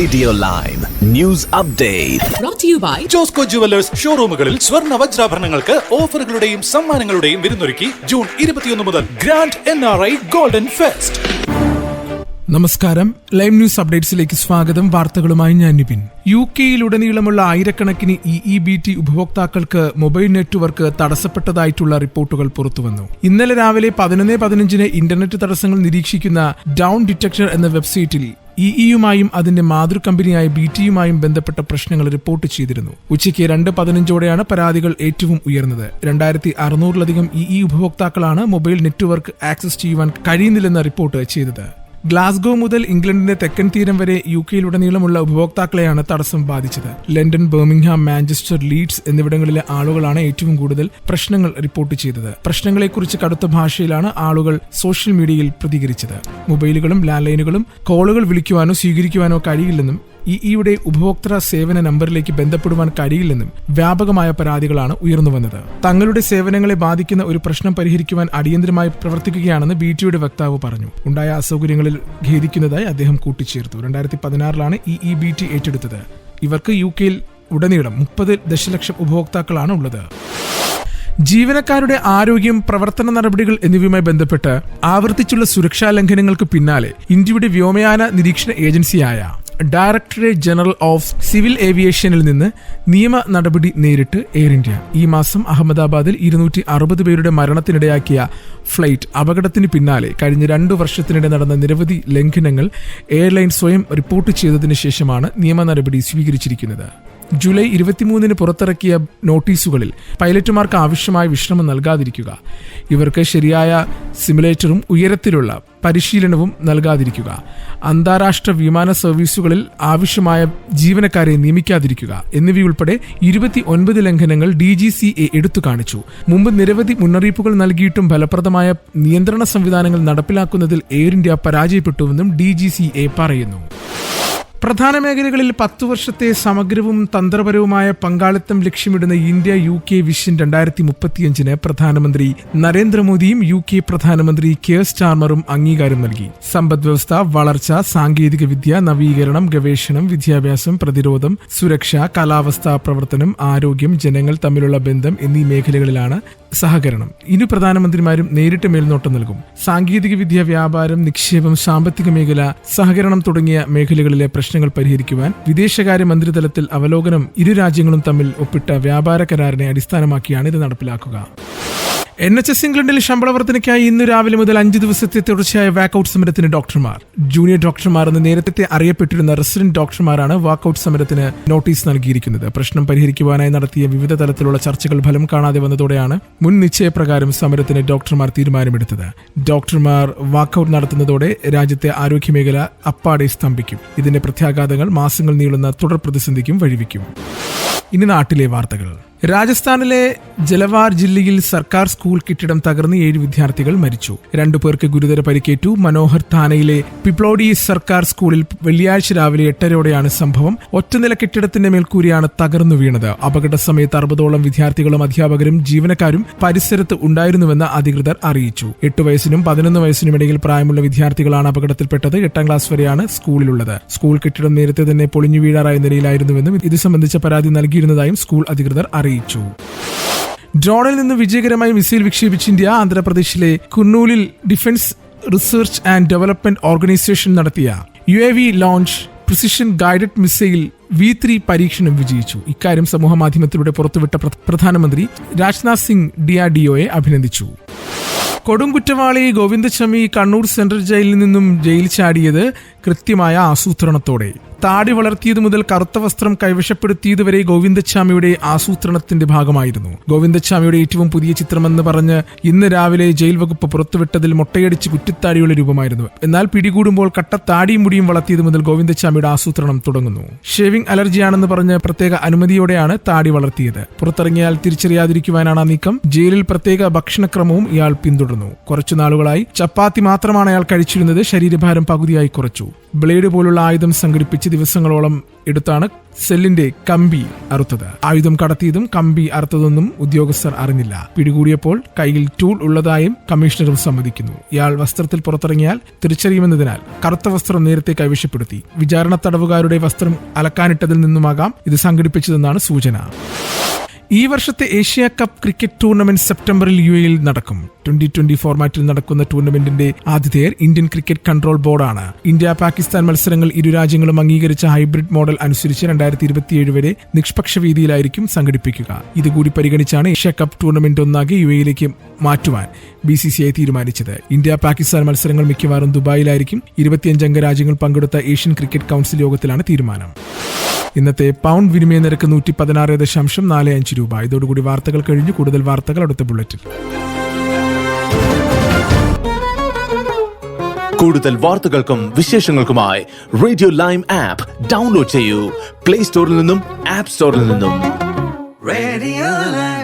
Radio Line News Update. Brought to you by Josco jewellers ഷോറൂമുകളിൽ സ്വർണ്ണ വജ്രാഭരണങ്ങൾക്ക് ഓഫറുകളുടെയും സമ്മാനങ്ങളുടെയും വിരുന്നൊരുക്കി ജൂൺ 21 മുതൽ ഗ്രാൻഡ് NRI ഗോൾഡൻ ഫെസ്റ്റ്. നമസ്കാരം, ലൈവ് ന്യൂസ് അപ്ഡേറ്റ്സിലേക്ക് സ്വാഗതം. വാർത്തകളുമായി ഞാൻ നിപിൻ. UK-യിലുടനീളമുള്ള ആയിരക്കണക്കിന് EEBT ഉപഭോക്താക്കൾക്ക് മൊബൈൽ നെറ്റ്വർക്ക് തടസ്സപ്പെട്ടതായിട്ടുള്ള റിപ്പോർട്ടുകൾ പുറത്തുവന്നു. ഇന്നലെ രാവിലെ 11:15 ഇന്റർനെറ്റ് തടസ്സങ്ങൾ നിരീക്ഷിക്കുന്ന ഡൗൺ ഡിറ്റക്ടർ എന്ന വെബ്സൈറ്റിൽ EEയുമായും അതിന്റെ മാതൃകമ്പനിയായ BTയുമായും ബന്ധപ്പെട്ട പ്രശ്നങ്ങൾ റിപ്പോർട്ട് ചെയ്തിരുന്നു. ഉച്ചയ്ക്ക് 2:15 പരാതികൾ ഏറ്റവും ഉയർന്നത്. 2600-ലധികം EE ഉപഭോക്താക്കളാണ് മൊബൈൽ നെറ്റ്വർക്ക് ആക്സസ് ചെയ്യുവാൻ കഴിയുന്നില്ലെന്ന് റിപ്പോർട്ട് ചെയ്തത്. ഗ്ലാസ്ഗോ മുതൽ ഇംഗ്ലണ്ടിന്റെ തെക്കൻ തീരം വരെ UK-യിലുടനീളമുള്ള ഉപഭോക്താക്കളെയാണ് തടസ്സം ബാധിച്ചത്. ലണ്ടൻ, ബർമിംഗ്ഹാം, മാഞ്ചസ്റ്റർ, ലീഡ്സ് എന്നിവിടങ്ങളിലെ ആളുകളാണ് ഏറ്റവും കൂടുതൽ പ്രശ്നങ്ങൾ റിപ്പോർട്ട് ചെയ്തത്. പ്രശ്നങ്ങളെക്കുറിച്ച് കടുത്ത ഭാഷയിലാണ് ആളുകൾ സോഷ്യൽ മീഡിയയിൽ പ്രതികരിച്ചത്. മൊബൈലുകളും ലാൻഡ് ലൈനുകളും കോളുകൾ വിളിക്കുവാനോ സ്വീകരിക്കുവാനോ കഴിയില്ലെന്നും EEയുടെ ഉപഭോക്തൃ സേവന നമ്പറിലേക്ക് ബന്ധപ്പെടുവാൻ കഴിയില്ലെന്നും വ്യാപകമായ പരാതികളാണ് ഉയർന്നുവന്നത്. തങ്ങളുടെ സേവനങ്ങളെ ബാധിക്കുന്ന ഒരു പ്രശ്നം പരിഹരിക്കുവാൻ അടിയന്തരമായി പ്രവർത്തിക്കുകയാണെന്ന് BTയുടെ വക്താവ് പറഞ്ഞു. ഉണ്ടായ അസൗകര്യങ്ങളിൽ ഖേദിക്കുന്നതായി അദ്ദേഹം കൂട്ടിച്ചേർത്തു. 2016 EEBT ഏറ്റെടുത്തത്. ഇവർക്ക് UK-യിൽ ഉടനീളം 30 ദശലക്ഷം ഉപഭോക്താക്കളാണ് ഉള്ളത്. ജീവനക്കാരുടെ ആരോഗ്യം, പ്രവർത്തന നടപടികൾ എന്നിവയുമായി ബന്ധപ്പെട്ട് ആവർത്തിച്ചുള്ള സുരക്ഷാ ലംഘനങ്ങൾക്ക് പിന്നാലെ ഇന്ത്യയുടെ വ്യോമയാന നിരീക്ഷണ ഏജൻസിയായ ഡയറക്ടറേറ്റ് ജനറൽ ഓഫ് സിവിൽ ഏവിയേഷനിൽ നിന്ന് നിയമ നടപടി നേരിട്ട് എയർ ഇന്ത്യ. ഈ മാസം അഹമ്മദാബാദിൽ 260 പേരുടെ മരണത്തിനിടയാക്കിയ ഫ്ലൈറ്റ് അപകടത്തിന് പിന്നാലെ കഴിഞ്ഞ 2 വർഷത്തിനിടെ നടന്ന നിരവധി ലംഘനങ്ങൾ എയർലൈൻ സ്വയം റിപ്പോർട്ട് ചെയ്തതിനു ശേഷമാണ് നിയമ നടപടി സ്വീകരിച്ചിരിക്കുന്നത്. ജൂലൈ 23 പുറത്തിറക്കിയ നോട്ടീസുകളിൽ പൈലറ്റുമാർക്ക് ആവശ്യമായ വിശ്രമം നൽകാതിരിക്കുക, ഇവർക്ക് ശരിയായ സിമുലേറ്ററും ഉയരത്തിലുള്ള പരിശീലനവും നൽകാതിരിക്കുക, അന്താരാഷ്ട്ര വിമാന സർവീസുകളിൽ ആവശ്യമായ ജീവനക്കാരെ നിയമിക്കാതിരിക്കുക എന്നിവയുൾപ്പെടെ 29 ലംഘനങ്ങൾ DGCA എടുത്തു കാണിച്ചു. മുമ്പ് നിരവധി മുന്നറിയിപ്പുകൾ നൽകിയിട്ടും ഫലപ്രദമായ നിയന്ത്രണ സംവിധാനങ്ങൾ നടപ്പിലാക്കുന്നതിൽ എയർ ഇന്ത്യ പരാജയപ്പെട്ടുവെന്നും DGCA പറയുന്നു. പ്രധാന മേഖലകളിൽ 10 വർഷത്തെ സമഗ്രവും തന്ത്രപരവുമായ പങ്കാളിത്തം ലക്ഷ്യമിടുന്ന ഇന്ത്യ UK വിഷൻ 2035-ന് പ്രധാനമന്ത്രി നരേന്ദ്രമോദിയും UK പ്രധാനമന്ത്രി കെയർ സ്റ്റാർമറും അംഗീകാരം നൽകി. സമ്പദ് വ്യവസ്ഥ, വളർച്ച, സാങ്കേതിക വിദ്യ, നവീകരണം, ഗവേഷണം, വിദ്യാഭ്യാസം, പ്രതിരോധം, സുരക്ഷ, കാലാവസ്ഥാ പ്രവർത്തനം, ആരോഗ്യം, ജനങ്ങൾ തമ്മിലുള്ള ബന്ധം എന്നീ മേഖലകളിലാണ് സഹകരണം. ഇരു പ്രധാനമന്ത്രിമാരും നേരിട്ട് മേൽനോട്ടം നൽകും. സാങ്കേതിക വിദ്യ, വ്യാപാരം, നിക്ഷേപം, സാമ്പത്തിക മേഖല, സഹകരണം തുടങ്ങിയ മേഖലകളിലെ പ്രശ്നങ്ങൾ പരിഹരിക്കുവാൻ വിദേശകാര്യ മന്ത്രിതലത്തിൽ അവലോകനം ഇരു രാജ്യങ്ങളും തമ്മിൽ ഒപ്പിട്ട വ്യാപാര കരാറിനെ അടിസ്ഥാനമാക്കിയാണ് ഇത് നടപ്പിലാക്കുക. NHS ഇംഗ്ലണ്ടിൽ ശമ്പള വർധനയ്ക്കായി ഇന്ന് രാവിലെ മുതൽ 5 ദിവസത്തെ തുടർച്ചയായ വാക്കൌട്ട് സമരത്തിന് ഡോക്ടർമാർ. ജൂനിയർ ഡോക്ടർമാർ എന്ന് നേരത്തെ അറിയപ്പെട്ടിരുന്ന റെസിഡന്റ് ഡോക്ടർമാരാണ് വാക്കൌട്ട് സമരത്തിന് നോട്ടീസ് നൽകിയിരിക്കുന്നത്. പ്രശ്നം പരിഹരിക്കുവാനായി നടത്തിയ വിവിധ തലത്തിലുള്ള ചർച്ചകൾ ഫലം കാണാതെ വന്നതോടെയാണ് മുൻ നിശ്ചയപ്രകാരം സമരത്തിന് ഡോക്ടർമാർ തീരുമാനമെടുത്തത്. ഡോക്ടർമാർ വാക്കൌട്ട് നടത്തുന്നതോടെ രാജ്യത്തെ ആരോഗ്യമേഖല അപ്പാടെ സ്തംഭിക്കും. ഇതിന്റെ പ്രത്യാഘാതങ്ങൾ മാസങ്ങൾ നീളുന്ന തുടർ പ്രതിസന്ധിക്കും വഴിവെക്കും. ഇനി നാട്ടിലെ വാർത്തകൾ. രാജസ്ഥാനിലെ ജലവാർ ജില്ലയിൽ സർക്കാർ സ്കൂൾ കെട്ടിടം തകർന്ന് 7 വിദ്യാർത്ഥികൾ മരിച്ചു. 2 പേർക്ക് ഗുരുതര പരിക്കേറ്റു. മനോഹർ താനയിലെ പിപ്ലോഡി സർക്കാർ സ്കൂളിൽ വെള്ളിയാഴ്ച രാവിലെ 8:30 സംഭവം. ഒറ്റനില കെട്ടിടത്തിന്റെ മേൽക്കൂരയാണ് തകർന്നു വീണത്. അപകട സമയത്ത് 60ഓളം വിദ്യാർത്ഥികളും അധ്യാപകരും ജീവനക്കാരും പരിസരത്ത് ഉണ്ടായിരുന്നുവെന്ന് അധികൃതർ അറിയിച്ചു. 8 വയസ്സിനും 11 വയസ്സിനും ഇടയിൽ പ്രായമുള്ള വിദ്യാർത്ഥികളാണ് അപകടത്തിൽപ്പെട്ടത്. 8ാം ക്ലാസ് വരെയാണ് സ്കൂളിലുള്ളത്. സ്കൂൾ കെട്ടിടം നേരത്തെ തന്നെ പൊളിഞ്ഞു വീഴാറായ നിലയിലായിരുന്നുവെന്നും ഇത് സംബന്ധിച്ച പരാതി നൽകിയിരുന്നതായും സ്കൂൾ അധികൃതർ അറിയിച്ചു. ഡ്രോണിൽ നിന്ന് വിജയകരമായി മിസൈൽ വിക്ഷേപിച്ച് ഇന്ത്യ. ആന്ധ്രാപ്രദേശിലെ കുർണൂലിൽ defence research and development organisation നടത്തിയ UAV launch precision guided missile V3 പരീക്ഷണം വിജയിച്ചു. ഇക്കാര്യം സമൂഹമാധ്യമത്തിലൂടെ പുറത്തുവിട്ട പ്രധാനമന്ത്രി രാജ്നാഥ് സിംഗ് DRDOയെ അഭിനന്ദിച്ചു. കൊടുംകുറ്റവാളി ഗോവിന്ദച്ചാമി കണ്ണൂർ സെൻട്രൽ ജയിലിൽ നിന്നും ജയിൽ ചാടിയത് കൃത്യമായ ആസൂത്രണത്തോടെ. താടി വളർത്തിയതു മുതൽ കറുത്ത വസ്ത്രം കൈവശപ്പെടുത്തിയതുവരെ ഗോവിന്ദച്ചാമിയുടെ ആസൂത്രണത്തിന്റെ ഭാഗമായിരുന്നു. ഗോവിന്ദച്ചാമിയുടെ ഏറ്റവും പുതിയ ചിത്രമെന്ന് പറഞ്ഞ് ഇന്ന് രാവിലെ ജയിൽ വകുപ്പ് പുറത്തുവിട്ടതിൽ മൊട്ടയടിച്ച് കുറ്റിത്താടിയുള്ള രൂപമായിരുന്നു. എന്നാൽ പിടികൂടുമ്പോൾ കട്ടത്താടിയും മുടിയും വളർത്തിയത് മുതൽ ഗോവിന്ദച്ചാമിയുടെ ആസൂത്രണം തുടങ്ങുന്നു. ഷേവിംഗ് അലർജിയാണെന്ന് പറഞ്ഞ് പ്രത്യേക അനുമതിയോടെയാണ് താടി വളർത്തിയത്. പുറത്തിറങ്ങിയാൽ തിരിച്ചറിയാതിരിക്കുവാനാണ് ആ നീക്കം. ജയിലിൽ പ്രത്യേക ഭക്ഷണക്രമവും ഇയാൾ പിന്തുടർന്നു. കുറച്ചു നാളുകളായി ചപ്പാത്തി മാത്രമാണ് അയാൾ കഴിച്ചിരുന്നത്. ശരീരഭാരം പകുതിയായി കുറച്ചു. ബ്ലേഡ് പോലുള്ള ആയുധം സംഘടിപ്പിച്ച് ദിവസങ്ങളോളം എടുത്താണ് സെല്ലിന്റെ കമ്പി അറുത്തത്. ആയുധം കടത്തിയതും കമ്പി അറുത്തതൊന്നും ഉദ്യോഗസ്ഥർ അറിഞ്ഞില്ല. പിടികൂടിയപ്പോൾ കയ്യിൽ ടൂൾ ഉള്ളതായും കമ്മീഷണറും സമ്മതിക്കുന്നു. ഇയാൾ വസ്ത്രത്തിൽ പുറത്തിറങ്ങിയാൽ തിരിച്ചറിയുമെന്നതിനാൽ കറുത്ത വസ്ത്രം നേരത്തെ കൈവശപ്പെടുത്തി. വിചാരണ തടവുകാരുടെ വസ്ത്രം അലക്കാനിട്ടതിൽ നിന്നുമാകാം ഇത് സംഘടിപ്പിച്ചതെന്നാണ് സൂചന. ഈ വർഷത്തെ ഏഷ്യ കപ്പ് ക്രിക്കറ്റ് ടൂർണമെന്റ് സെപ്റ്റംബറിൽ UAE നടക്കും. 2020 ഫോർമാറ്റിൽ നടക്കുന്ന ടൂർണമെന്റിന്റെ ആതിഥേയർ ഇന്ത്യൻ ക്രിക്കറ്റ് കൺട്രോൾ ബോർഡാണ്. ഇന്ത്യ പാകിസ്ഥാൻ മത്സരങ്ങൾ ഇരു രാജ്യങ്ങളും അംഗീകരിച്ച ഹൈബ്രിഡ് മോഡൽ അനുസരിച്ച് 2027 വരെ നിഷ്പക്ഷ രീതിയിലായിരിക്കും സംഘടിപ്പിക്കുക. ഇതുകൂടി പരിഗണിച്ചാണ് ഏഷ്യ കപ്പ് ടൂർണമെന്റ് ഒന്നാകെ UAE മാറ്റുവാൻ BCCI തീരുമാനിച്ചത്. ഇന്ത്യ പാകിസ്ഥാൻ മത്സരങ്ങൾ മിക്കവാറും ദുബായിലായിരിക്കും. 25 അംഗ രാജ്യങ്ങൾ പങ്കെടുത്ത ഏഷ്യൻ ക്രിക്കറ്റ് കൌൺസിൽ യോഗത്തിലാണ് തീരുമാനം. ഇന്നത്തെ പൗണ്ട് വിനിമയ നിരക്ക് 116.45 രൂപ. ഇതോടുകൂടി വാർത്തകൾ കഴിഞ്ഞു. കൂടുതൽ വാർത്തകൾ അടുത്ത ബുള്ളറ്റിൽ. കൂടുതൽ വാർത്തകൾക്കും വിശേഷങ്ങൾക്കുമായി റേഡിയോ ലൈം ആപ്പ് ഡൗൺലോഡ് ചെയ്യൂ. പ്ലേ സ്റ്റോറിൽ നിന്നും ആപ്പ് സ്റ്റോറിൽ നിന്നും. Radio Lime.